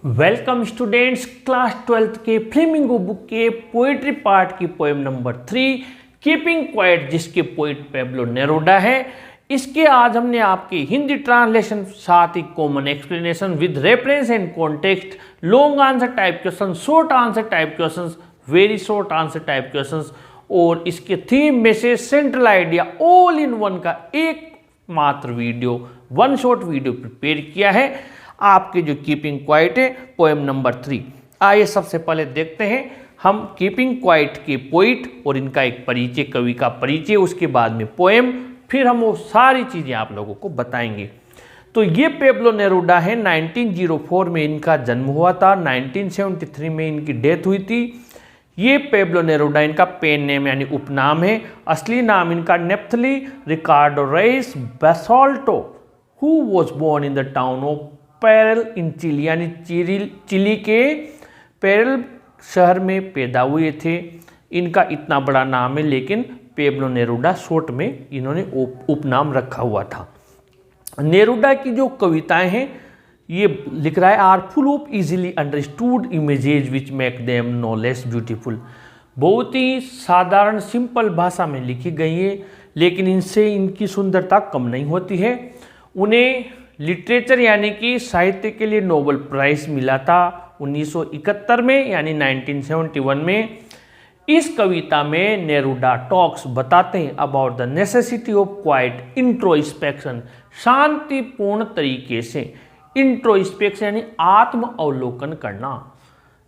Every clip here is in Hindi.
वेलकम स्टूडेंट्स, क्लास 12th के फ्लेमिंगो बुक के पोएट्री पार्ट की पोएम नंबर 3 कीपिंग क्वाइट, जिसके पोइट पेब्लो नेरुडा है। इसके आज हमने आपके हिंदी ट्रांसलेशन, साथ ही common explanation with reference and context, long answer type question, short answer type questions, very short answer type questions और इसके theme, message, central idea all in one का एक मात्र video, one short video prepare किया है आपके जो कीपिंग क्वाइट है पोएम नंबर 3। आइए सबसे पहले देखते हैं हम कीपिंग क्वाइट के पोइट और इनका एक परिचय, कवि का परिचय, उसके बाद में पोएम, फिर हम वो सारी चीज़ें आप लोगों को बताएंगे। तो ये पेब्लो नेरुडा है। 1904 में इनका जन्म हुआ था, 1973 में इनकी डेथ हुई थी। ये पेब्लो नेरुडा इनका पेन नेम यानी उपनाम है। असली नाम इनका Neftali Ricardo Reyes Basoalto, who was born in the town of Parral in chilli, यानी चिली के पेरल शहर में पैदा हुए थे। इनका इतना बड़ा नाम है, लेकिन पेब्लो नेरुडा शॉर्ट में इन्होंने उपनाम रखा हुआ था। नेरुडा की जो कविताएं हैं ये लिख रहा है, are full of easily understood images which make them no less beautiful. बहुत ही साधारण सिंपल भाषा में लिखी गई है, लेकिन इनसे इनकी सुंदरता कम नहीं होती है। उन्हें लिटरेचर यानी कि साहित्य के लिए नोबेल प्राइज मिला था 1971 में, यानी 1971 में। इस कविता में नेरुडा टॉक्स बताते हैं about the necessity of quite introspection, शांतिपूर्ण तरीके से इंट्रोस्पेक्शन यानी आत्म अवलोकन करना,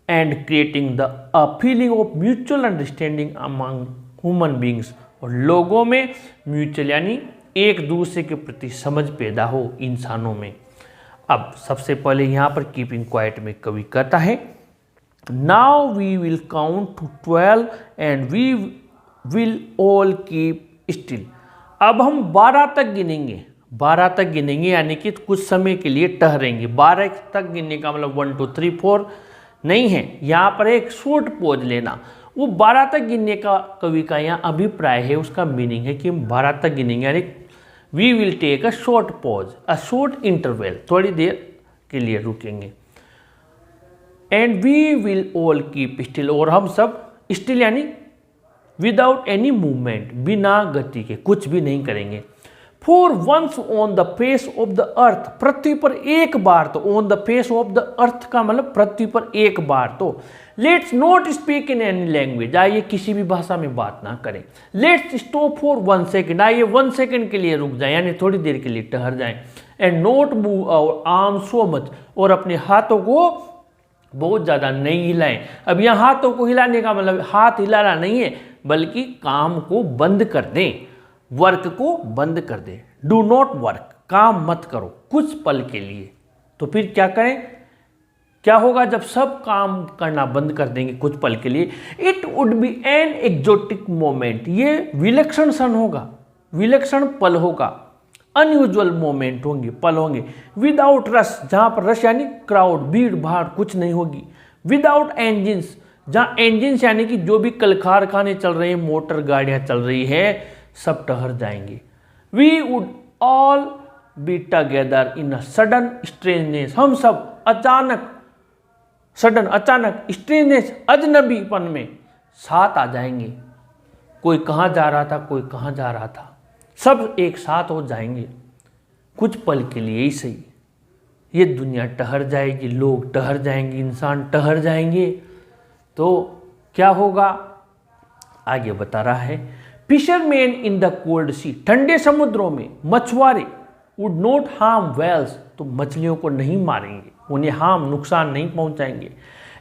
and creating the feeling of mutual understanding among human beings, और लोगों में म्यूचुअल यानी एक दूसरे के प्रति समझ पैदा हो इंसानों में। अब सबसे पहले यहाँ पर कीपिंग क्वाइट में कवि कहता है, now we will count to 12 and we will all keep still. अब हम 12 तक गिनेंगे, 12 तक गिनेंगे यानी कि कुछ समय के लिए ठहरेंगे। 12 तक गिनने का मतलब 1 2 3 4 नहीं है, यहाँ पर एक शॉर्ट पॉज लेना। वो 12 तक गिनने का कवि का यहाँ अभिप्राय है, उसका मीनिंग है कि हम 12 तक गिनेंगे, यानी we will take a short pause, a short interval, थोड़ी देर के लिए रुकेंगे। And we will all keep still, और हम सब स्टिल यानी विदाउट एनी मूवमेंट, बिना गति के कुछ भी नहीं करेंगे। For once on the face of the earth, पृथ्वी पर एक बार तो, on the face of the earth का मतलब पृथ्वी पर एक बार तो। Let's not speak in any language, आइए किसी भी भाषा में बात ना करें। लेट्स स्टॉप फॉर 1 सेकेंड, आइए 1 सेकेंड के लिए रुक जाए, यानी थोड़ी देर के लिए ठहर जाएं। And not move our arm so much, और अपने हाथों को बहुत ज़्यादा नहीं हिलाएं। अब यहाँ हाथों को हिलाने का मतलब हाथ हिलाना नहीं है, बल्कि काम को बंद कर दें, वर्क को बंद कर दें। डू नॉट वर्क, काम मत करो कुछ पल के लिए। तो फिर क्या करें, क्या होगा जब सब काम करना बंद कर देंगे कुछ पल के लिए? It would be an exotic moment, ये विलक्षण क्षण होगा, विलक्षण पल होगा, अनयूजुअल मोमेंट होंगे, पल होंगे। विदाउट रश, जहाँ पर रश यानी क्राउड, भीड़ भाड़ कुछ नहीं होगी। विदाउट एंजिन्स, जहाँ एंजिन्स यानी कि जो भी कल कारखाने चल रहे हैं, मोटर गाड़ियाँ चल रही है, सब ठहर जाएंगे। We would all be together in a sudden strangeness, हम सब अचानक, सडन अचानक, स्ट्रेंजनेस अजनबीपन में साथ आ जाएंगे। कोई कहाँ जा रहा था, कोई कहाँ जा रहा था, सब एक साथ हो जाएंगे कुछ पल के लिए ही सही। ये दुनिया ठहर जाएगी, लोग ठहर जाएंगे, इंसान ठहर जाएंगे, तो क्या होगा आगे बता रहा है। फिशरमैन इन द कोल्ड सी, ठंडे समुद्रों में मछुआरे, वुड नॉट हार्म वेल्स, तो मछलियों को नहीं मारेंगे, उन्हें हार्म नुकसान नहीं पहुंचाएंगे।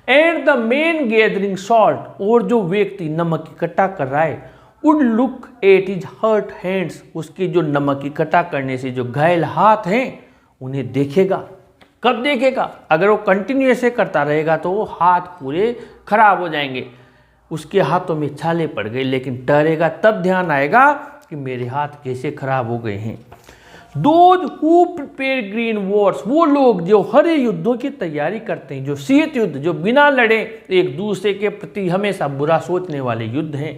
And the man gathering salt, और जो व्यक्ति नमक इकट्ठा कर रहा है, would look at his hurt hands, उसके जो नमक इकट्ठा करने से जो घायल हाथ हैं उन्हें देखेगा। कब देखेगा? अगर वो कंटिन्यू ऐसे करता रहेगा तो वो हाथ पूरे खराब हो जाएंगे, उसके हाथों में छाले पड़ गए, लेकिन ठहरेगा तब ध्यान आएगा कि मेरे हाथ कैसे खराब हो गए हैं। Those who prepare green Wars, वो लोग जो हरे युद्धों की तैयारी करते हैं, जो शीत युद्ध, जो बिना लड़े एक दूसरे के प्रति हमेशा बुरा सोचने वाले युद्ध हैं।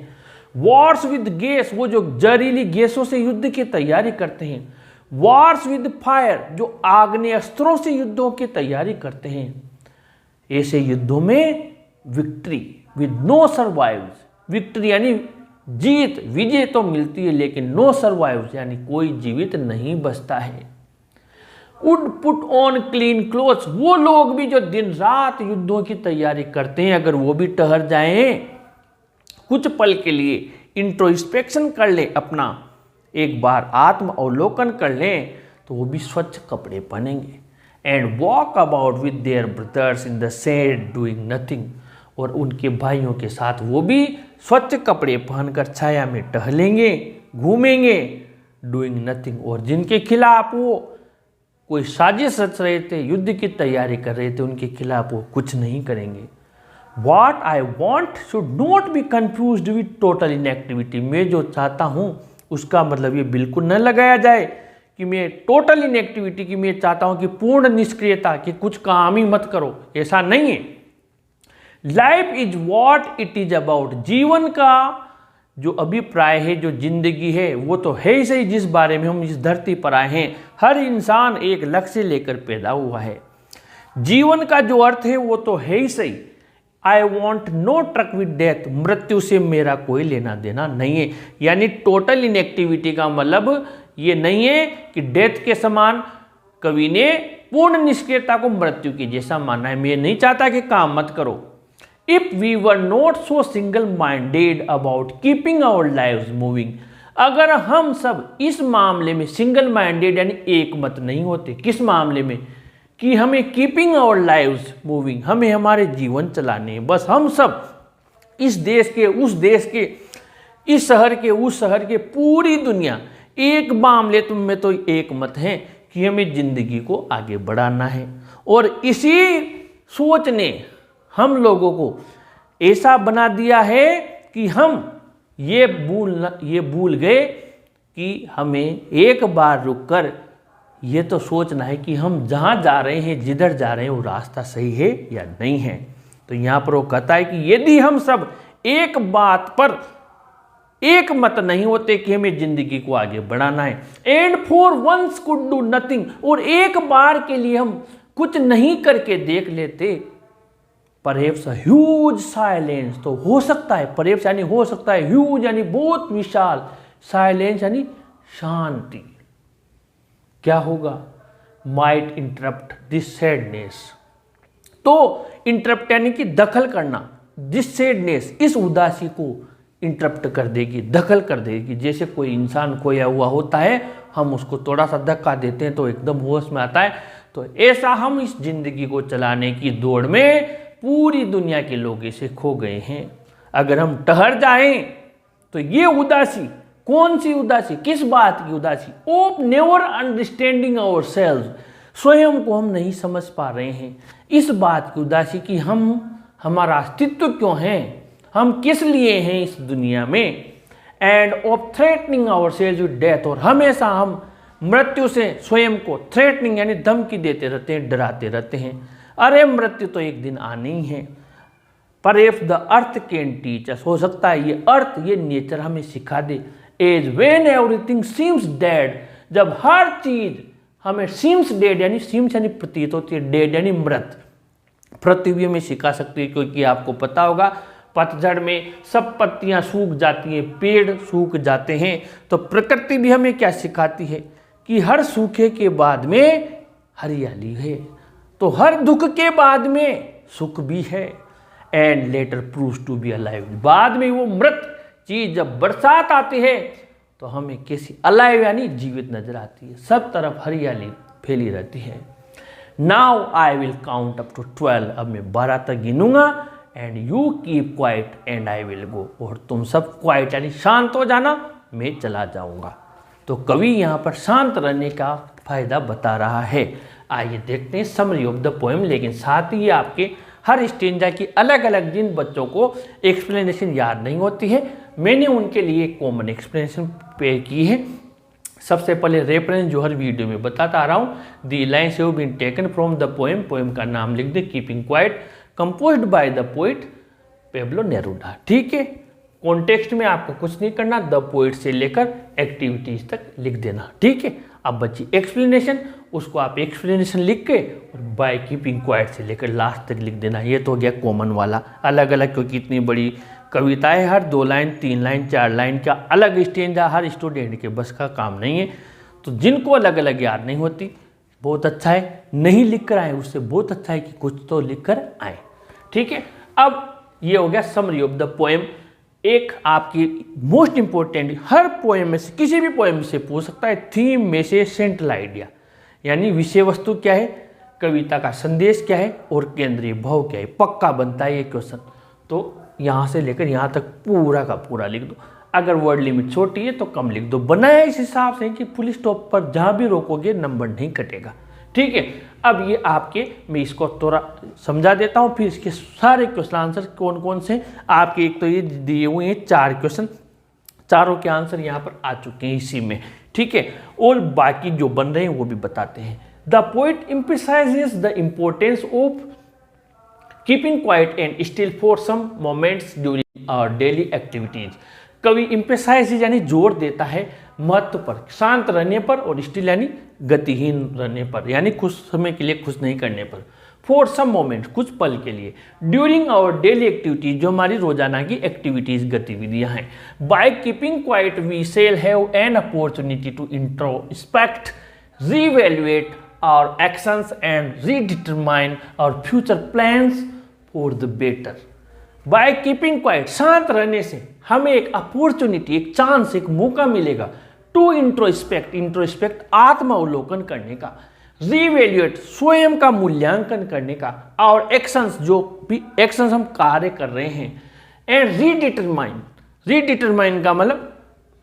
वॉर्स विद गैस, वो जो जहरीली गैसों से युद्ध की तैयारी करते हैं। वॉर्स विद फायर, जो आग्नेय अस्त्रों से युद्धों की तैयारी करते हैं। ऐसे युद्धों में victory with no survivors, victory यानी जीत, विजय तो मिलती है लेकिन नो सर्वाइव्स यानी कोई जीवित नहीं बचता है। Would put on clean clothes, वो लोग भी जो दिन रात युद्धों की तैयारी करते हैं, अगर वो भी ठहर जाएं कुछ पल के लिए, इंट्रोस्पेक्शन कर ले, अपना एक बार आत्म अवलोकन कर लें, तो वो भी स्वच्छ कपड़े पहनेंगे। And walk about with their brothers in the shade doing nothing, और उनके भाइयों के साथ वो भी स्वच्छ कपड़े पहनकर छाया में टहलेंगे, घूमेंगे, डूइंग नथिंग, और जिनके खिलाफ वो कोई साजिश रच रहे थे, युद्ध की तैयारी कर रहे थे, उनके खिलाफ वो कुछ नहीं करेंगे। What I want should not be confused with total inactivity, मैं जो चाहता हूँ उसका मतलब ये बिल्कुल न लगाया जाए कि मैं टोटल इनएक्टिविटी की, मैं चाहता हूँ कि पूर्ण निष्क्रियता, कि कुछ काम ही मत करो, ऐसा नहीं है। Life is what it is about, जीवन का जो अभिप्राय है, जो जिंदगी है, वो तो है ही सही जिस बारे में हम इस धरती पर आए हैं। हर इंसान एक लक्ष्य लेकर पैदा हुआ है। जीवन का जो अर्थ है वो तो है ही सही। I want no truck with death, मृत्यु से मेरा कोई लेना देना नहीं है। यानी टोटल इनएक्टिविटी का मतलब ये नहीं है कि डेथ के समान कवि ने पूर्ण निष्क्रियता को मृत्यु के जैसा माना है। मैं नहीं चाहता कि काम मत करो। If we were not so single minded about keeping our lives moving, अगर हम सब इस मामले में सिंगल माइंडेड यानी एक मत नहीं होते, किस मामले में, कि हमें कीपिंग आवर लाइव्स मूविंग, हमें हमारे जीवन चलाने हैं, बस हम सब इस देश के उस देश के, इस शहर के उस शहर के, पूरी दुनिया एक मामले तुम में तो एक मत है कि हमें जिंदगी को आगे बढ़ाना है। और इसी सोच ने हम लोगों को ऐसा बना दिया है कि हम ये भूल गए कि हमें एक बार रुककर ये तो सोचना है कि हम जहाँ जा रहे हैं, जिधर जा रहे हैं, वो रास्ता सही है या नहीं है। तो यहाँ पर वो कहता है कि यदि हम सब एक बात पर एक मत नहीं होते कि हमें जिंदगी को आगे बढ़ाना है, and for once could do nothing, और एक बार के लिए हम कुछ नहीं करके देख लेते, परहैप्स ह्यूज साइलेंस, तो हो सकता है, परहैप्स यानी हो सकता है, ह्यूज यानी बहुत विशाल, साइलेंस यानी शांति, क्या होगा, माइट इंटरप्ट दिस सैडनेस, तो इंटरप्ट यानी कि दखल करना, दिस सैडनेस, इस उदासी को इंटरप्ट कर देगी, दखल कर देगी। जैसे कोई इंसान खोया हुआ होता है, हम उसको थोड़ा सा धक्का देते हैं तो एकदम होश में आता है, तो ऐसा हम इस जिंदगी को चलाने की दौड़ में पूरी दुनिया के लोग इसे खो गए हैं। अगर हम ठहर जाएं तो ये उदासी, कौन सी उदासी, किस बात की उदासी, ऑफ नेवर अंडरस्टैंडिंग आवरसेल्व्स, स्वयं को हम नहीं समझ पा रहे हैं, इस बात की उदासी कि हम, हमारा अस्तित्व क्यों है, हम किस लिए हैं इस दुनिया में, end of threatening ourselves with death, और हमेशा हम मृत्यु से स्वयं को थ्रेटनिंग यानी धमकी देते रहते हैं, डराते रहते हैं, अरे मृत्यु तो एक दिन आनी ही है। पर if the earth can teach us, हो सकता है ये अर्थ, ये नेचर हमें सिखा दे, as when everything seems dead, जब हर चीज हमें सीम्स डेड यानी सीम्स यानी प्रतीत होती है, डेड यानी मृत, पृथ्वी हमें सिखा सकती है, क्योंकि आपको पता होगा पतझड़ में सब पत्तियां सूख जाती हैं, पेड़ सूख जाते हैं, तो प्रकृति भी हमें क्या सिखाती है कि हर सूखे के बाद में हरियाली है, तो हर दुख के बाद में सुख भी है, and later proves to be alive, बाद में वो मृत चीज जब बरसात आती है तो हमें कैसी अलाइव यानी जीवित नजर आती है, सब तरफ हरियाली फैली रहती है। Now I will count up to 12, अब मैं 12 तक गिनूंगा, and you keep quiet and I will go, और तुम सब क्वाइट यानी शांत हो जाना, मैं चला जाऊंगा। तो कवि यहाँ पर शांत रहने का फायदा बता रहा है। आइए देखते हैं समरी ऑफ द पोएम, लेकिन साथ ही आपके हर स्टेंजा की अलग अलग, जिन बच्चों को एक्सप्लेनेशन याद नहीं होती है, मैंने उनके लिए कॉमन एक्सप्लेनेशन पे की है। सबसे पहले रेफरेंस जो हर वीडियो में बताता आ रहा हूँ, the lines have been taken from the poem, poem का नाम लिख दे keeping quiet, composed by the poet Pablo Neruda. ठीक है, कॉन्टेक्स्ट में आपको कुछ नहीं करना, द पोइट से लेकर एक्टिविटीज तक लिख देना। ठीक है, अब बची एक्सप्लेनेशन, उसको आप एक्सप्लेनेशन लिख के और बाय कीपिंग क्वाइट से लेकर लास्ट तक लिख देना। ये तो हो गया कॉमन वाला, अलग अलग, क्योंकि इतनी बड़ी कविता है, हर 2 लाइन 3 लाइन 4 लाइन का अलग स्टेंजा हर स्टूडेंट के बस का काम नहीं है। तो जिनको अलग अलग याद नहीं होती बहुत अच्छा है, नहीं लिख कर आए उससे बहुत अच्छा है कि कुछ तो लिख कर आए। ठीक है, अब ये हो गया समरी ऑफ द पोएम। एक आपकी मोस्ट इंपॉर्टेंट, हर पोएम में से किसी भी पोएम से पूछ सकता है, थीम में से सेंट्रल आइडिया, यानी विषय वस्तु क्या है, कविता का संदेश क्या है और केंद्रीय भाव क्या है, पक्का बनता है ये क्वेश्चन। तो यहाँ से लेकर यहाँ तक पूरा का पूरा लिख दो। अगर वर्ड लिमिट छोटी है तो कम लिख दो, बनाया इस हिसाब से कि फुल स्टॉप पर जहाँ भी रोकोगे नंबर नहीं कटेगा। ठीक है, अब ये आपके, मैं इसको थोड़ा समझा देता हूँ, फिर इसके सारे क्वेश्चन आंसर कौन कौन से आपके, एक तो ये दिए हुए हैं 4 क्वेश्चन, चारों के आंसर यहाँ पर आ चुके हैं इसी में। ठीक है, और बाकी जो बन रहे हैं वो भी बताते हैं। The poet emphasizes the importance of keeping quiet and still for some moments during our daily activities. कवि एम्फसाइज यानी जोर देता है महत्व पर, शांत रहने पर, और स्टिल यानी गतिहीन रहने पर, यानी कुछ समय के लिए कुछ नहीं करने पर। फॉर सम मोमेंट, कुछ पल के लिए। ड्यूरिंग आवर डेली एक्टिविटीज, जो हमारी रोजाना की एक्टिविटीज गतिविधियां हैं। By keeping quiet we shall have an opportunity to introspect, reevaluate our actions and redetermine our future plans for the better. By keeping quiet, शांत रहने से हमें एक अपॉर्चुनिटी, एक चांस, एक मौका मिलेगा टू इंट्रोस्पेक्ट, इंट्रोस्पेक्ट आत्मावलोकन करने का, रीवैल्यूएट स्वयं का मूल्यांकन करने का, और एक्शंस, जो भी एक्शंस हम कार्य कर रहे हैं, एंड रीडिटरमाइन, रीडिटरमाइन का मतलब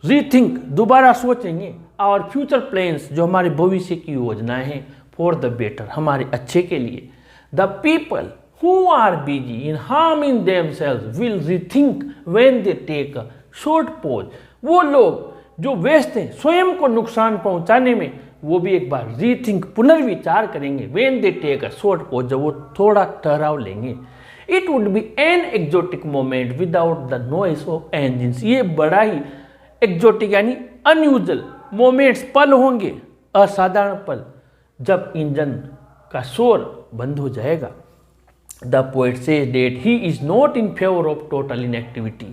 रीथिंक, दोबारा सोचेंगे, और फ्यूचर प्लान्स, जो हमारे भविष्य की योजनाएं हैं, फॉर द बेटर, हमारे अच्छे के लिए। The people who are busy in harming themselves will rethink when they take a short pause। वो लोग जो व्यस्त हैं स्वयं को नुकसान पहुंचाने में, वो भी एक बार रीथिंक, पुनर्विचार करेंगे, when they take a short pause, जब वो थोड़ा ठहराव लेंगे। It would be an exotic moment without the noise of engines। ये बड़ा ही एक्जोटिक यानी अनयूजुअल मोमेंट्स, पल होंगे, असाधारण पल, जब इंजन का शोर बंद हो जाएगा। The poet says that he is not in favor of total inactivity।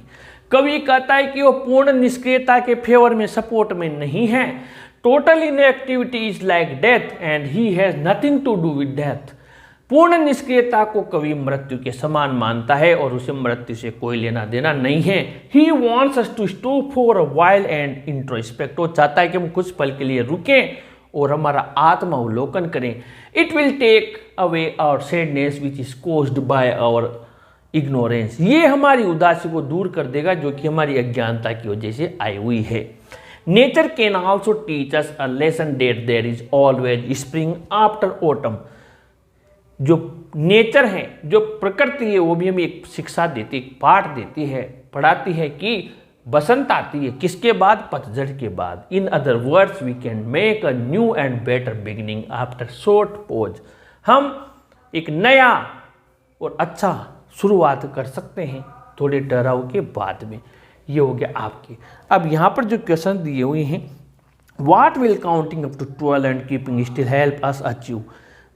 कवि कहता है कि वो पूर्ण निष्क्रियता के फेवर में, सपोर्ट में नहीं है। Total inactivity is like death and he has nothing to do with death। पूर्ण निष्क्रियता को कवि मृत्यु के समान मानता है और उसे मृत्यु से कोई लेना देना नहीं है। He wants us to stop for a while and introspect। वो चाहता है कि हम कुछ पल के लिए रुकें और हमारा आत्मावलोकन करें। It will take away our sadness which is caused by our ignorance. ये हमारी उदासी को दूर कर देगा जो कि हमारी अज्ञानता की वजह से आई हुई है। Nature can also teach us a lesson that there is always spring after autumn. जो नेचर है, जो प्रकृति है, वो भी हमें एक शिक्षा देती, एक पाठ देती है, पढ़ाती है कि बसंत आती है किसके बाद, पतझड़ के बाद। In other words we can make a new and better beginning after short pause. हम एक नया और अच्छा शुरुआत कर सकते हैं थोड़े ठहराव के बाद में। ये हो गया आपके। अब यहाँ पर जो क्वेश्चन दिए हुए हैं, what will counting up to 12 and keeping still help us achieve.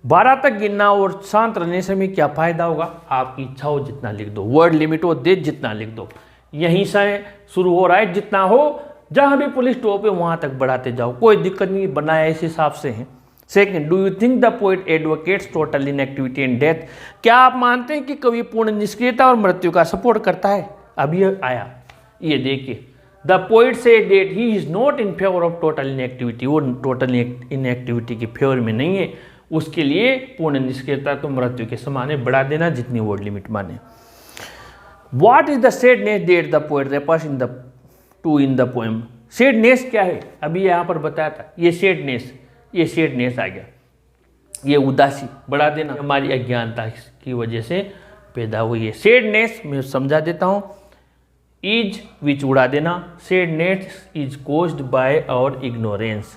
12 तक गिनना और शांत रहने से हमें क्या फायदा होगा, आपकी इच्छा हो जितना लिख दो, वर्ड लिमिट हो दे जितना लिख दो, यहीं से शुरू हो रहा है जितना हो, जहां भी पुलिस स्टॉप है वहां तक बढ़ाते जाओ, कोई दिक्कत नहीं, बनाया इस हिसाब से है। Second, do you think the poet advocates total inactivity and death. क्या आप मानते हैं कि कवि पूर्ण निष्क्रियता और मृत्यु का सपोर्ट करता है। अब ये आया, ये देखिए, the poet says that he is not in favour of total inactivity. वो टोटल इनएक्टिविटी के फेवर में नहीं है, उसके लिए पूर्ण निष्क्रियता तो मृत्यु के समान है, बढ़ा देना जितनी वर्ड लिमिट माने। What is the sadness that the poet refers in the poem। Sadness क्या है, अभी यहाँ पर बताया था, ये सैडनेस आ गया, ये उदासी, बढ़ा देना, हमारी अज्ञानता की वजह से पैदा हुई है। सैडनेस मैं समझा देता हूँ, इज विच उड़ा देना, sadness is caused by our ignorance.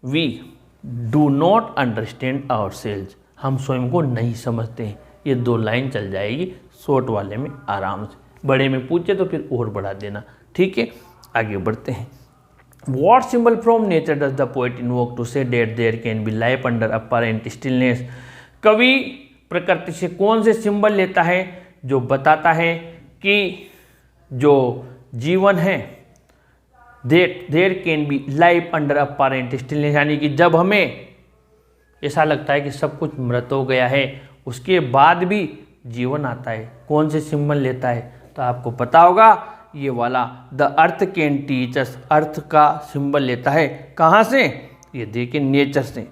We do not understand our selves. हम स्वयं को नहीं समझते हैं। ये 2 लाइन चल जाएगी शॉर्ट वाले में आराम से, बड़े में पूछे तो फिर और बढ़ा देना। ठीक है, आगे बढ़ते हैं। What symbol from nature does the poet invoke to say that there can be life under apparent stillness? कवि प्रकृति से कौन से सिंबल लेता है जो बताता है कि जो जीवन है there can be life under apparent stillness, यानी कि जब हमें ऐसा लगता है कि सब कुछ मृत हो गया है उसके बाद भी जीवन आता है, कौन से सिंबल लेता है? तो आपको पता होगा ये वाला the earth can teach us, earth का सिंबल लेता है कहाँ से? ये देखिए नेचर से,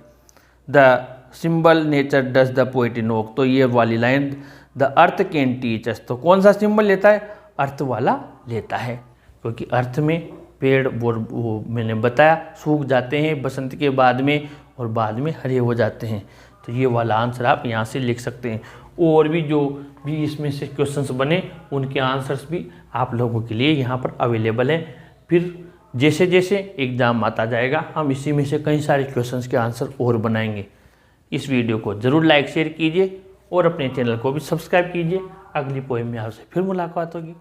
the symbol nature does the poet invoke, तो ये वाली line the earth can teach अस, तो कौन सा सिंबल लेता है? अर्थ वाला लेता है, क्योंकि अर्थ में पेड़ वो मैंने बताया सूख जाते हैं बसंत के बाद में और बाद में हरे हो जाते हैं, तो ये वाला आंसर आप यहाँ से लिख सकते हैं। और भी जो भी इसमें से क्वेश्चंस बने उनके आंसर्स भी आप लोगों के लिए यहाँ पर अवेलेबल हैं। फिर जैसे जैसे एग्ज़ाम आता जाएगा हम इसी में से कई सारे क्वेश्चंस के आंसर और बनाएंगे। इस वीडियो को ज़रूर लाइक शेयर कीजिए और अपने चैनल को भी सब्सक्राइब कीजिए। अगली पोएम में आपसे फिर मुलाकात होगी।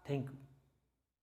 Thank you.